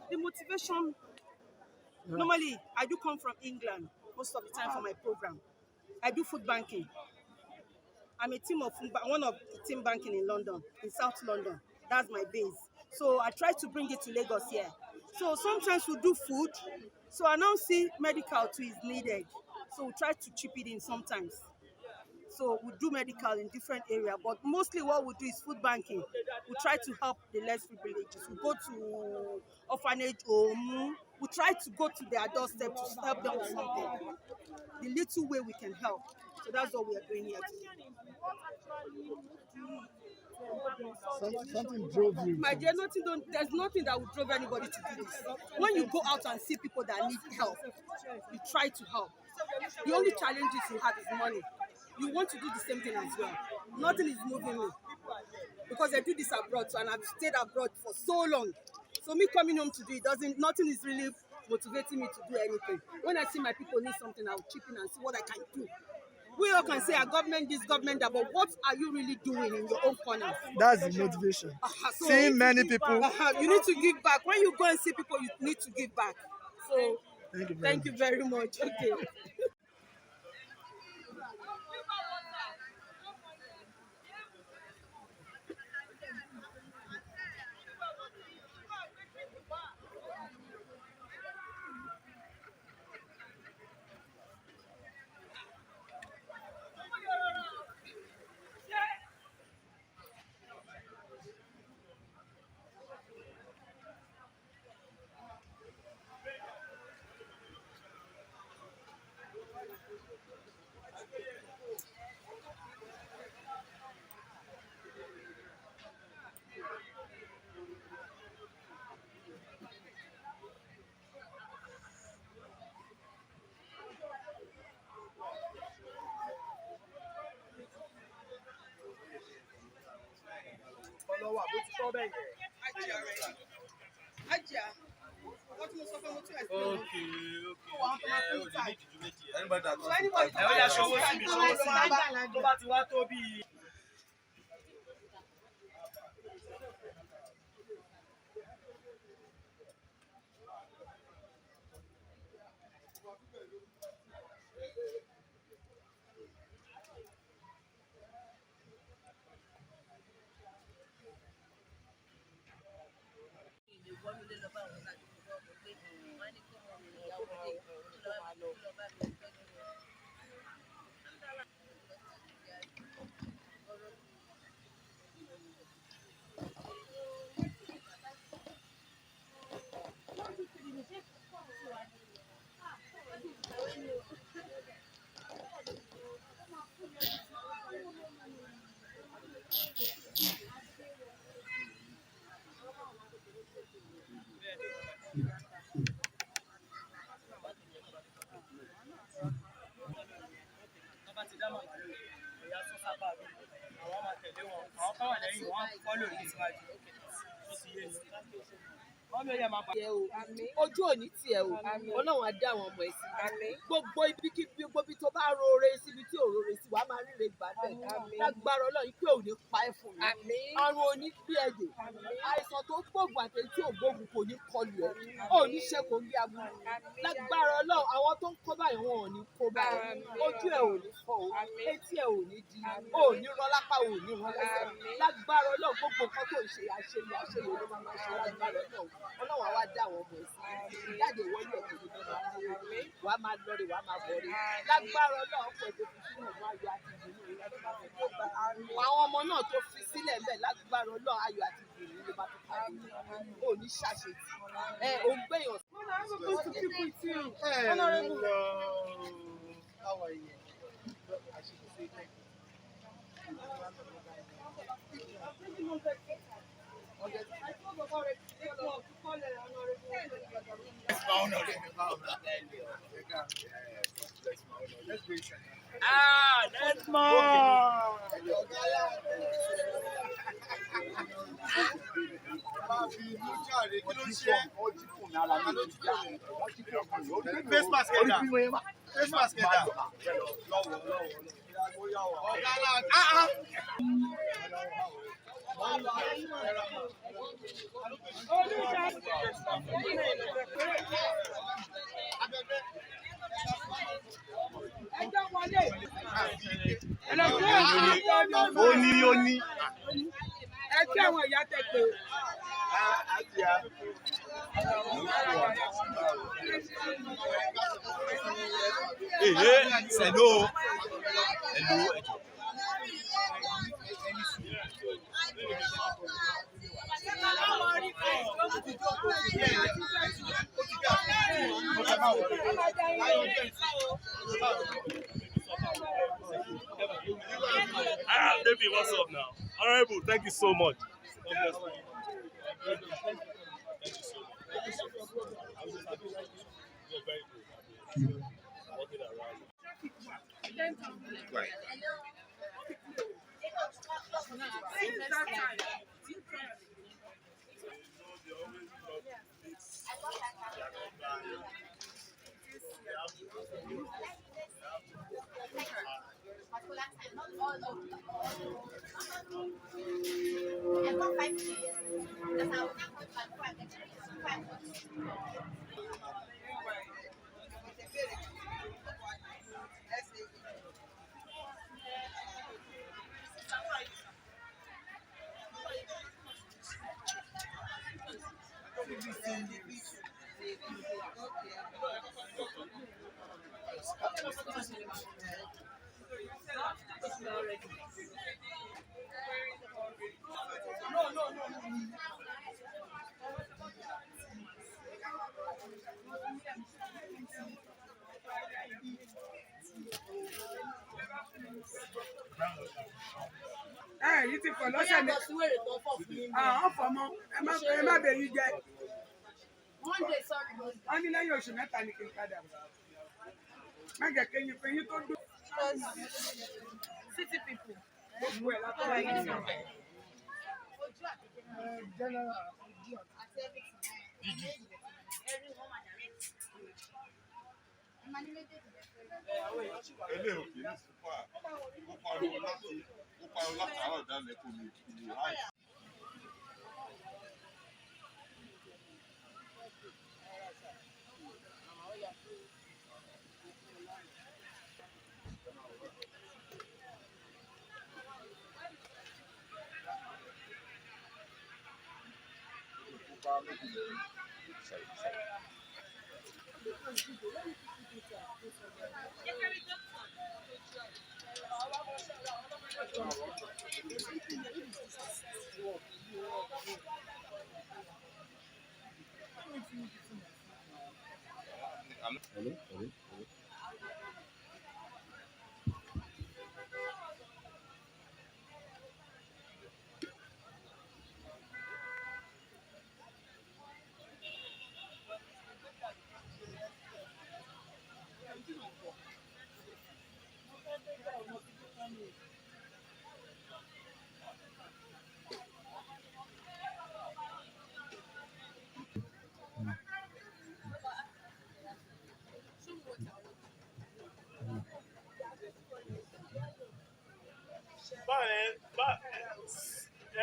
The motivation, normally I do come from England most of the time for my program. I do food banking. I'm a team of one of the team banking in London, in South London. That's my base. So I try to bring it to Lagos here. So sometimes we do food. So I now see medical too is needed. So we try to chip it in sometimes. So we do medical in different areas, but mostly what we do is food banking. We try to help the less privileged. We go to orphanage home. We try to go to their doorstep to help them with something. The little way we can help. So that's what we are doing here today. Something drove you. My dear, there's nothing that would drove anybody to do this. When you go out and see people that need help, you try to help. The only challenges you have is money. You want to do the same thing as well. Nothing is moving me. Because I do this abroad, and I've stayed abroad for so long. So me coming home to do it nothing is really motivating me to do anything. When I see my people need something, I'll chip in and see what I can do. We all can say a government this, government that, but what are you really doing in your own corner? That's the motivation. So seeing many people. You need to give back. When you go and see people, you need to give back. So thank you very much. Okay. tiẹ̀ o ojú òní tiẹ̀ o ọlọ́run á dá àwọn ọmọ ẹ̀ sí gbogbo ibikíbi gbogbo ibi tó bá roore síbi tí ò roore sí wàá máa ríre gbà bẹ́ẹ̀ lágbára ọlọ́run ikú ò ní pa ẹ́ fún mi àrùn ò ní gbé ẹ̀jẹ̀ àìsàn tó gbóògùn àti tí ò gbóògùn kò ní kọlù ẹ̀ ò ní ṣe kò ń gbé aburú lágbára ọlọ́run àwọn tó ń kó báyìí wọn ò ní kó báyìí ojú ẹ̀ ò ní fọ́ o etí ẹ̀ ò ní di ò ní rán lápá ò ní rán lẹ́sẹ̀ lágbára ọlọ́run gbogbo nǹkan tó ń ṣe àṣeyọ ló máa ṣe lágbára ọlọ́run àwa dá àwọn ọmọ ẹ̀sìn jáde wọlé ẹ̀kọ́ tó bẹ̀rẹ̀ wàá máa lọrí wàá máa bọ̀rí lágbára ọlọ́run pẹ̀lú fífún ọmọ ayọ̀ àti ìdùnnú àwọn ọmọ náà tó fi sílẹ̀ ńbẹ̀ lágbára ọlọ́run ayọ̀ àti ìdùnnú ló bá tó parí ò ní ṣàṣetì ò ń gbẹ̀yàn. How are you? That's more. Face mask Face mask ó ní. Ẹgbẹ́ àwọn ìyá tẹ̀ pé. Hello. Baby, what's up now? Honorable, thank you so much. Yìí ti fọ̀ lọ́sẹ̀ mi. Ọ̀fọ̀mọ́ ẹ má bẹ̀ yín jẹ́. Wọ́n ní lẹ́yìn oṣù mẹ́ta ni kí n padà. Má jẹ́ kéyìn pé yín tó dùn. City people. Gbogbo ẹ̀ látọ̀ yín sọ̀rọ̀.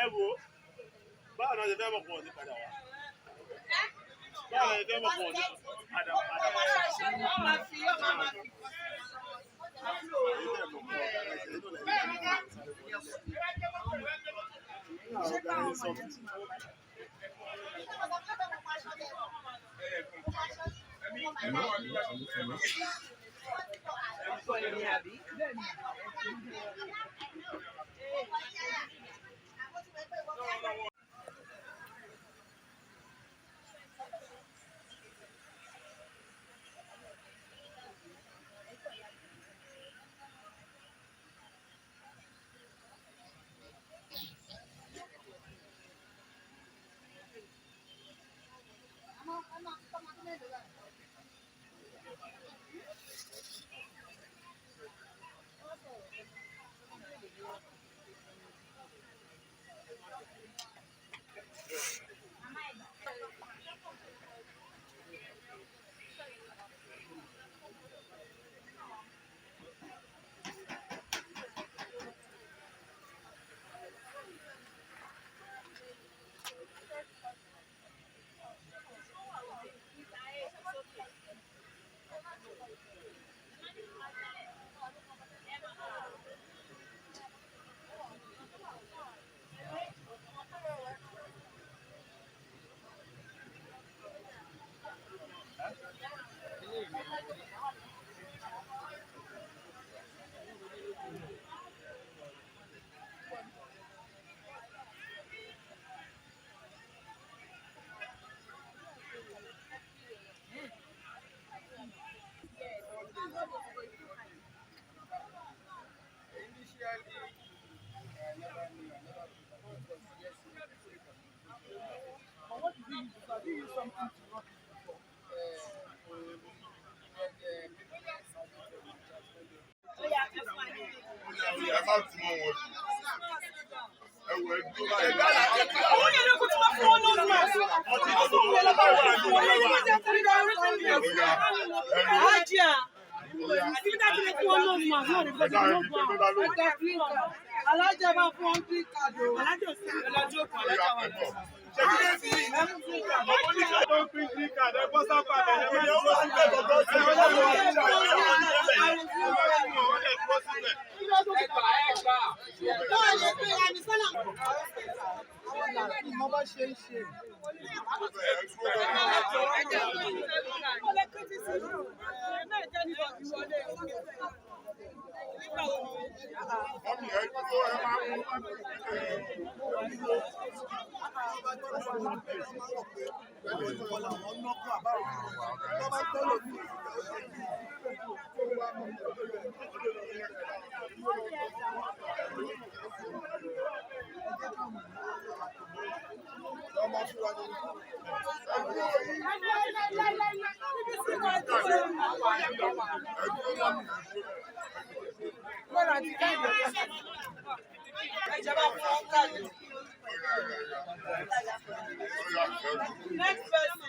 ẹ wo báwo ni wọ́n ṣe fẹ́ mọ̀ pọ̀ sí padà wá báwo ni wọ́n ṣe fẹ́ mọ̀ pọ̀ sí padà wá. Alájà bá fún ọ́n kí kàdó. Alájà sí ọlọ́jọ́ kan alájà wà lọ. Next person.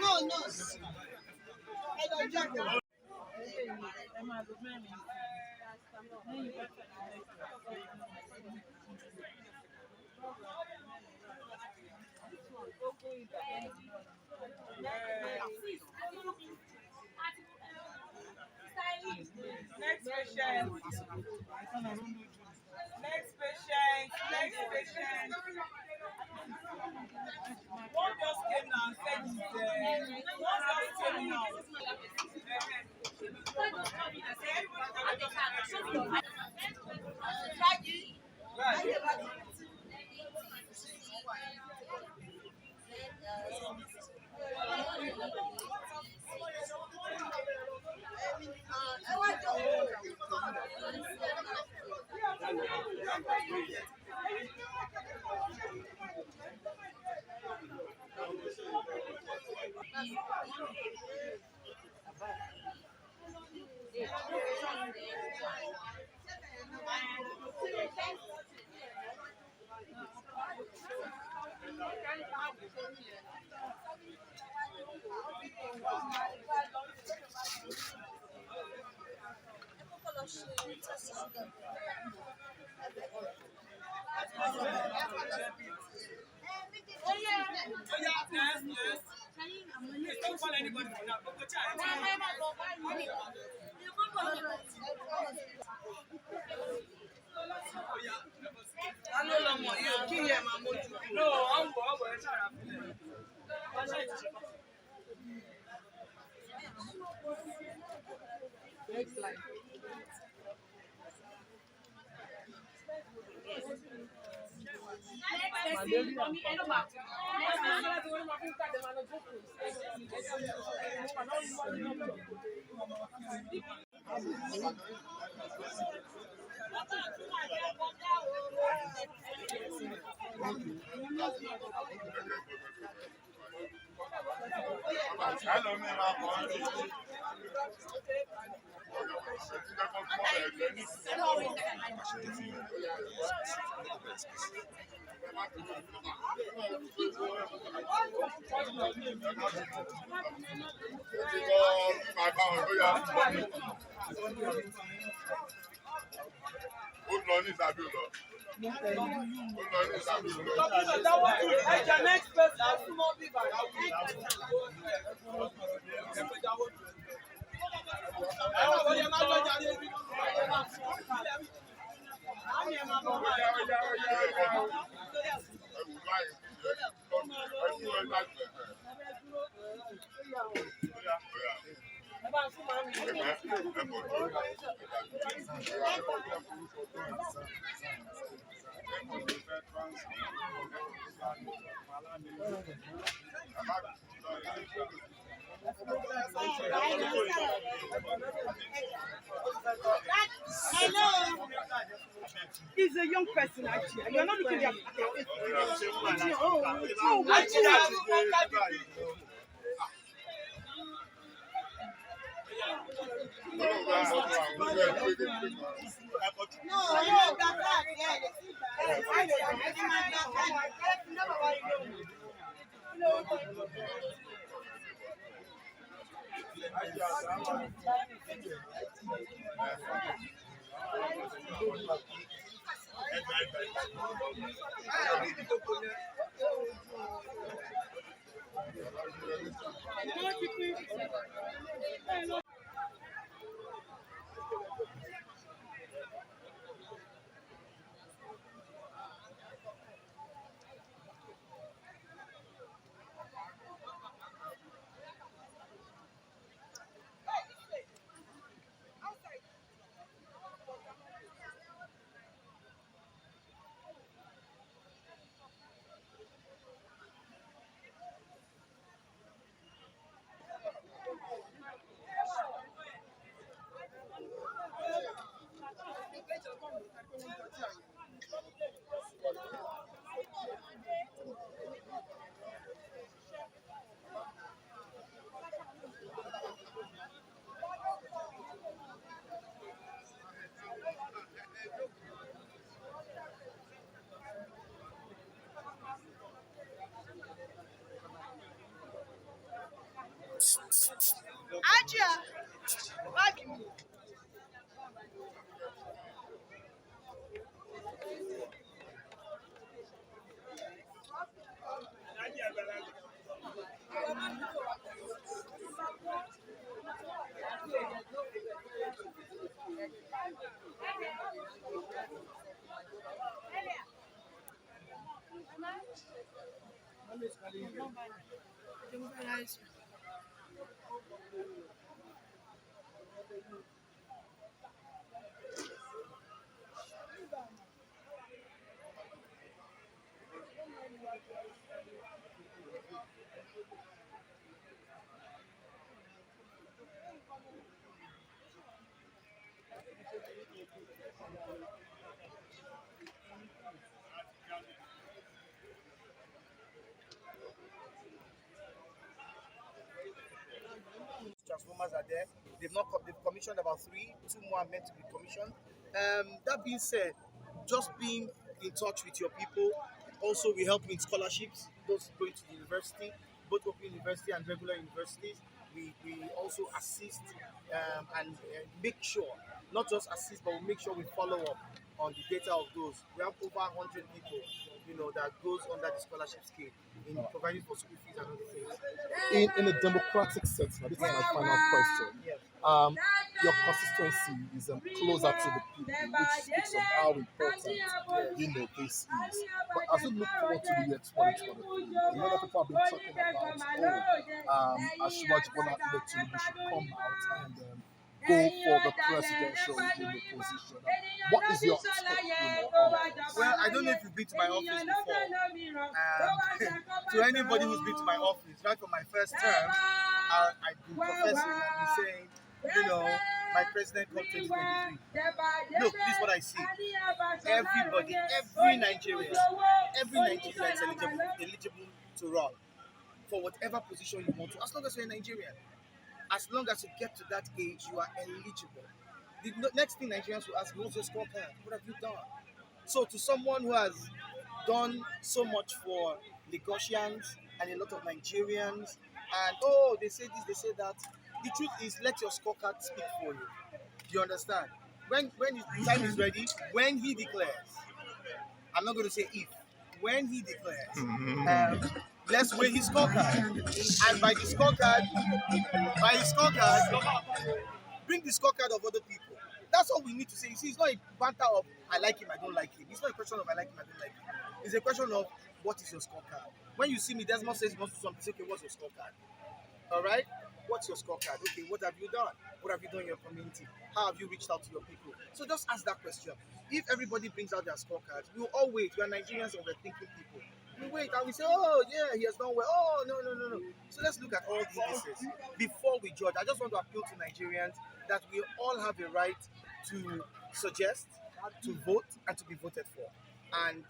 No, no. Next patient. Next patient. Next patient. One just came now and said he's one just came now. Next person, Hello. He's a young person, actually. You're not looking at transformers are there. They've commissioned about 3. 2 more are meant to be commissioned. That being said, just being in touch with your people. Also, we help in scholarships. Those going to the university, both open university and regular universities. We also assist and make sure, not just assist, but we make sure we follow up on the data of those. We have over 100 people, that goes under the scholarship scheme in providing for school fees and other things. In a democratic sense, now this is my final question. Yes. Your constituency is closer to the people, which speaks of how important this is. But as we look forward to the year 2023, a lot of people have been talking about Ashwaj Bola Tinubu should come out and go for the presidential position. What is your take on that? Well, I don't know if you've been to my office before. To anybody who's been to my office, right from my first term, I've been professing and been saying, my president come 2023. Look, this is what I see. Everybody, every Nigerian is eligible to run for whatever position you want to, as long as you're a Nigerian. As long as you get to that age, you are eligible. The next thing Nigerians will ask, what's your scorecard? What have you done? So to someone who has done so much for Lagosians and a lot of Nigerians, and they say this, they say that, the truth is, let your scorecard speak for you. Do you understand? When the time is ready, when he declares, I'm not going to say if, when he declares, let's weigh his scorecard. And by his scorecard, bring the scorecard of other people. That's all we need to say. You see, it's not a matter of I like him, I don't like him. It's not a question of I like him, I don't like him. It's a question of what is your scorecard. When you see me, Desmond says he wants to do something, say, okay, what's your scorecard? All right? What's your scorecard? Okay, what have you done? What have you done in your community? How have you reached out to your people? So just ask that question. If everybody brings out their scorecards, we'll all wait. We are Nigerians and we're thinking people. We wait and we say, oh, yeah, he has done well. Oh, no. So let's look at all these cases before we judge. I just want to appeal to Nigerians that we all have a right to suggest, to vote, and to be voted for. And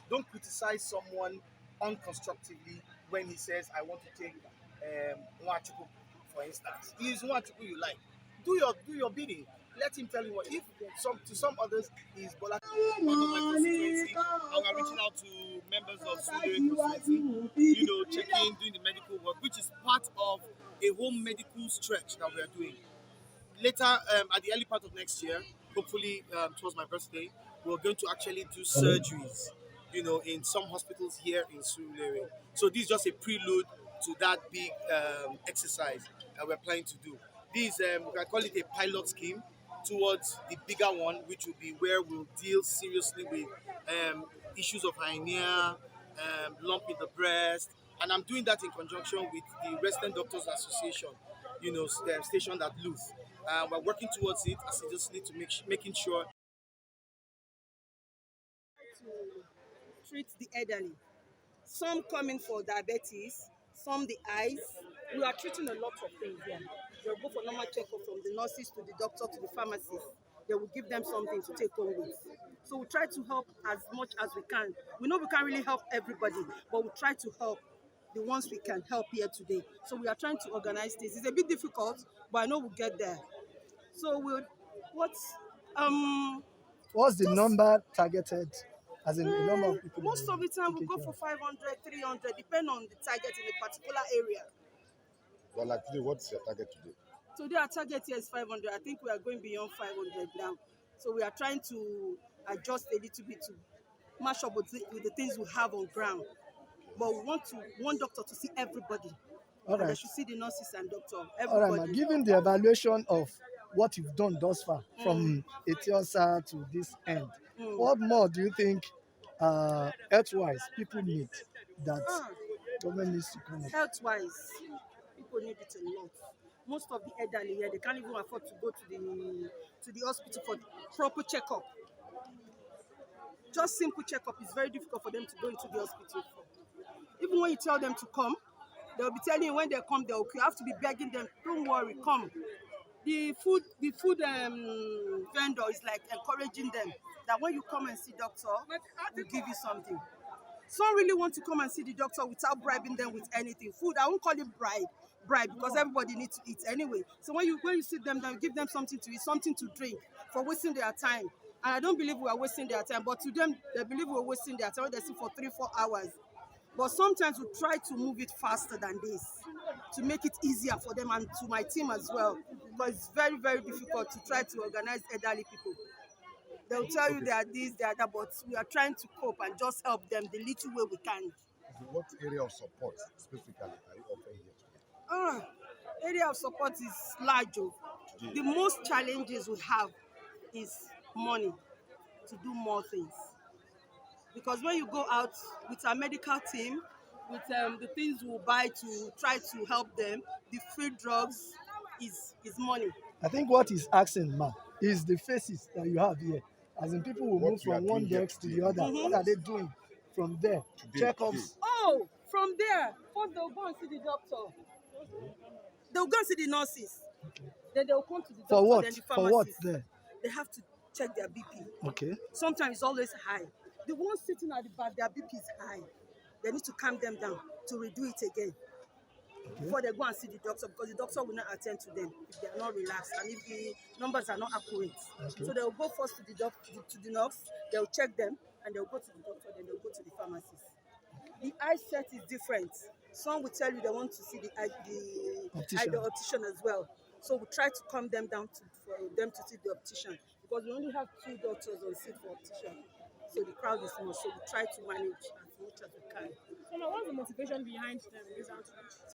don't criticize someone unconstructively when he says, I want to take Nwachukwu, for instance. He is Nwachukwu you like. Do your bidding. Let him tell you what. If to some others is Bola out of my constituency, and we're reaching out to members of Surulere constituency, checking, doing the medical work, which is part of a home medical stretch that we are doing. Later, at the early part of next year, hopefully towards my birthday, we're going to actually do surgeries, in some hospitals here in Surulere. So this is just a prelude to that big exercise that we're planning to do. This, we can call it a pilot scheme towards the bigger one, which will be where we'll deal seriously with issues of hernia, lump in the breast, and I'm doing that in conjunction with the Resident Doctors Association, stationed at Luth. We're working towards it, as we just need to making sure to treat the elderly. Some coming for diabetes, some the eyes. We are treating a lot of things here. They'll go for normal checkup from the nurses to the doctor to the pharmacist. They will give them something to take home with. So we try to help as much as we can. We know we can't really help everybody, but we try to help the ones we can help here today. So we are trying to organize this. It's a bit difficult, but I know we'll get there. So what's the number targeted? As in the number of people? Most of the time we go for 500, 300, depending on the target in a particular area. Well, like today, what's your target today? Today our target here is 500. I think we are going beyond 500 now. So we are trying to adjust a little bit to match up with the things we have on ground. But we want doctor to see everybody. All right. They should see the nurses and doctor. Everybody. All right, ma. Given the evaluation of what you've done thus far, from Etiosa to this end, what more do you think, health-wise, people need that government needs to come up? Health-wise, people need it a lot. Most of the elderly here, they can't even afford to go to the hospital for proper checkup. Just simple checkup is very difficult for them to go into the hospital for. Even when you tell them to come, they'll be telling you when they come, you have to be begging them, don't worry, come. The food vendor is like encouraging them that when you come and see doctor, we'll give you something. Some really want to come and see the doctor without bribing them with anything. Food, I won't call it bribe because everybody needs to eat anyway. So when you sit them down, give them something to eat, something to drink for wasting their time. And I don't believe we are wasting their time, but to them, they believe we're wasting their time. They sit for 3-4 hours. But sometimes we try to move it faster than this to make it easier for them and to my team as well. Because it's very, very difficult to try to organize elderly people. They'll tell you they are this, they are that, but we are trying to cope and just help them the little way we can. What area of support specifically are you offering here? Area of support is large. The most challenges we have is money to do more things. Because when you go out with our medical team, with the things we'll buy to try to help them, the free drugs is money. I think what he's asking, ma, is the faces that you have here. As in, people will What move you are from one doing here desk to the today. other. What are they doing from there? Checkups. Oh, from there, first they'll go and see the doctor. They'll go and see the nurses. Then they'll come to the doctor. For what? Then the For what pharmacist. there? They have to check their BP. Okay. Sometimes it's always high. The ones sitting at the back, their BP is high. They need to calm them down to redo it again before they go and see the doctor, because the doctor will not attend to them if they are not relaxed and if the numbers are not accurate. Okay. So they will go first to the nurse, they will check them, and they will go to the doctor, then they will go to the pharmacist. The eye set is different. Some will tell you they want to see the optician as well. So we try to calm them down for them to see the optician, because we only have 2 doctors on seat for optician. So the crowd is small, so we try to manage as much as we can. So now, what's the motivation behind this outreach?